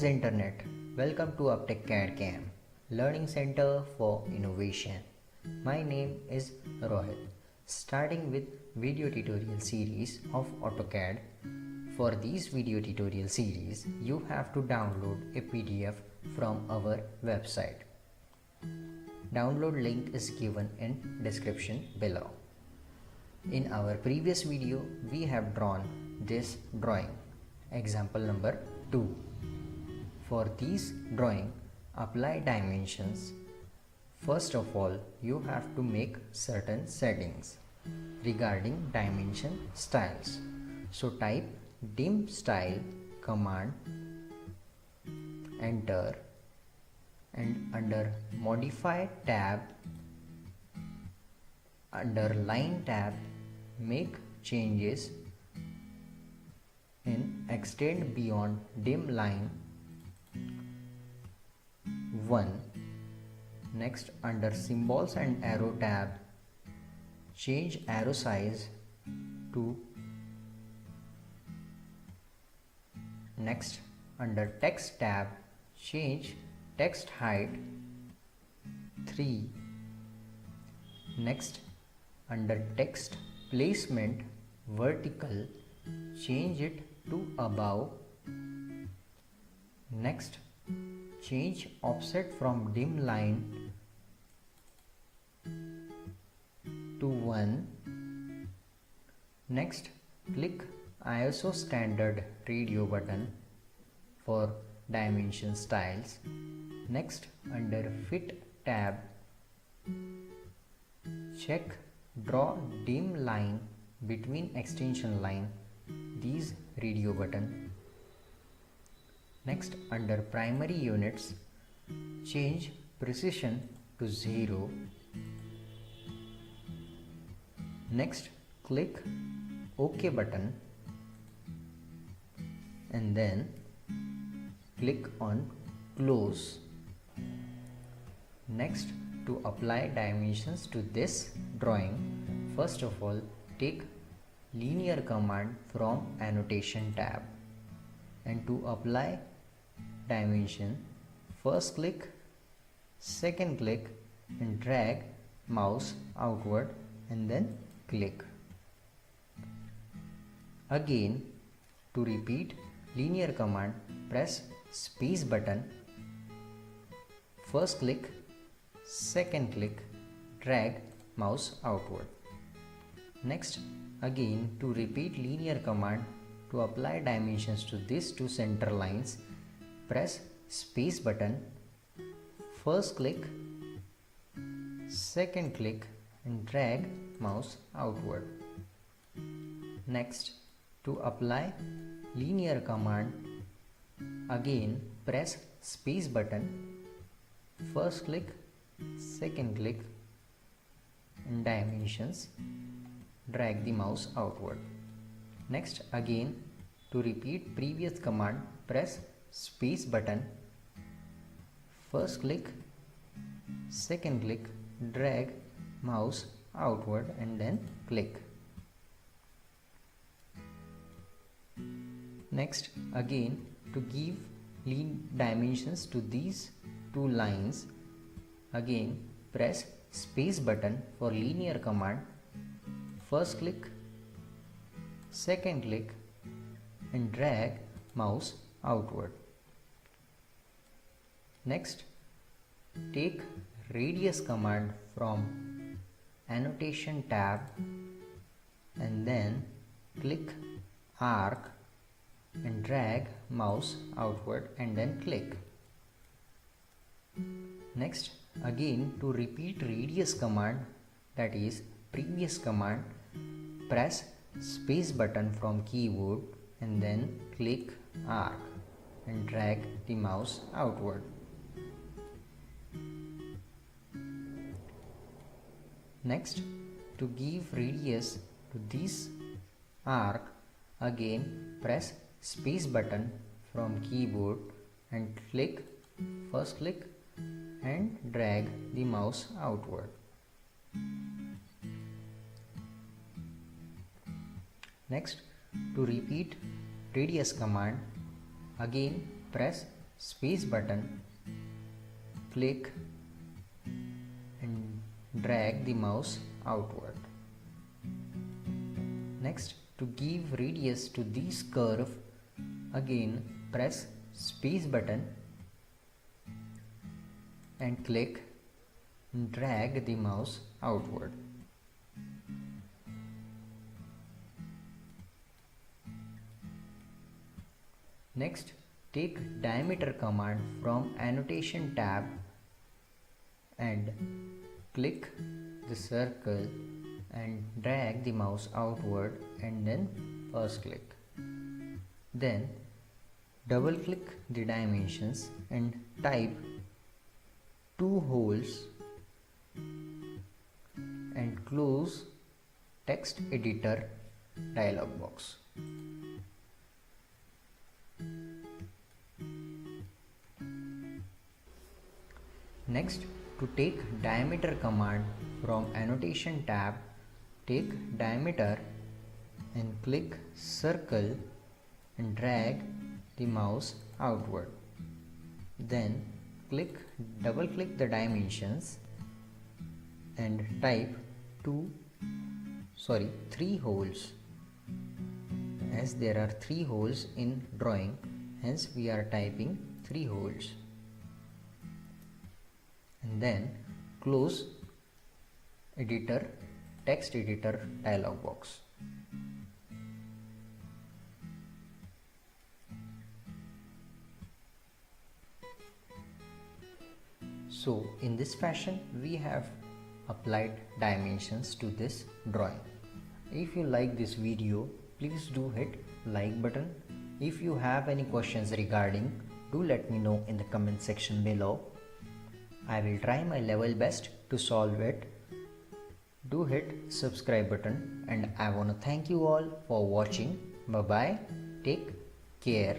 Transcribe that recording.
Greetings Internet. Welcome to UpTech CAD CAM, Learning Center for Innovation. My name is Rohit. Starting with video tutorial series of AutoCAD. For this video tutorial series, you have to download a PDF from our website. Download link is given in description below. In our previous video, we have drawn this drawing. Example number 2. For this drawing, apply dimensions. First of all, you have to make certain settings regarding dimension styles. So type dim style command, enter, and under modify tab, under line tab, make changes in extend beyond dim line 1. Next, under symbols and arrow tab, change arrow size to. Next, under text tab, change text height 3. Next, under text placement vertical, change it to above. Next, change offset from dim line to 1. Next, click ISO standard radio button for dimension styles. Next, under fit tab, check draw dim line between extension line, these radio button. Next, under primary units, change precision to 0. Next, click OK button and then click on close. Next, to apply dimensions to this drawing, first of all, take linear command from annotation tab, and to apply dimension, first click, second click, and drag mouse outward and then click. Again, to repeat linear command, press space button, first click, second click, drag mouse outward. Next, again to repeat linear command, to apply dimensions to these two center lines, press space button, first click, second click, and drag mouse outward. Next, to apply linear command, again press space button, first click, second click, and dimensions, drag the mouse outward. Next, again to repeat previous command, press space button, first click, second click, drag mouse outward and then click. Next, again to give dimensions to these two lines, again press space button for linear command, first click, second click, and drag mouse outward. Next, take radius command from annotation tab and then click arc and drag mouse outward and then click. Next, again to repeat radius command, that is previous command, press space button from keyboard and then click arc and drag the mouse outward. Next, to give radius to this arc, again press space button from keyboard and click, first click, and drag the mouse outward. Next, to repeat radius command, again press space button, click and drag the mouse outward. Next, to give radius to this curve, again press space button and click and drag the mouse outward. Next, take diameter command from annotation tab and click the circle and drag the mouse outward and then first click. Then double click the dimensions and type 2 holes and close text editor dialog box. Next, to take diameter command from annotation tab, take diameter and click circle and drag the mouse outward. Then double click the dimensions and type 3 holes, as there are 3 holes in drawing, hence we are typing 3 holes. And then close text editor dialog box. So in this fashion we have applied dimensions to this drawing. If you like this video, please do hit like button. If you have any questions regarding, do let me know in the comment section below. I will try my level best to solve it. Do hit subscribe button and I want to thank you all for watching. Bye bye. Take care.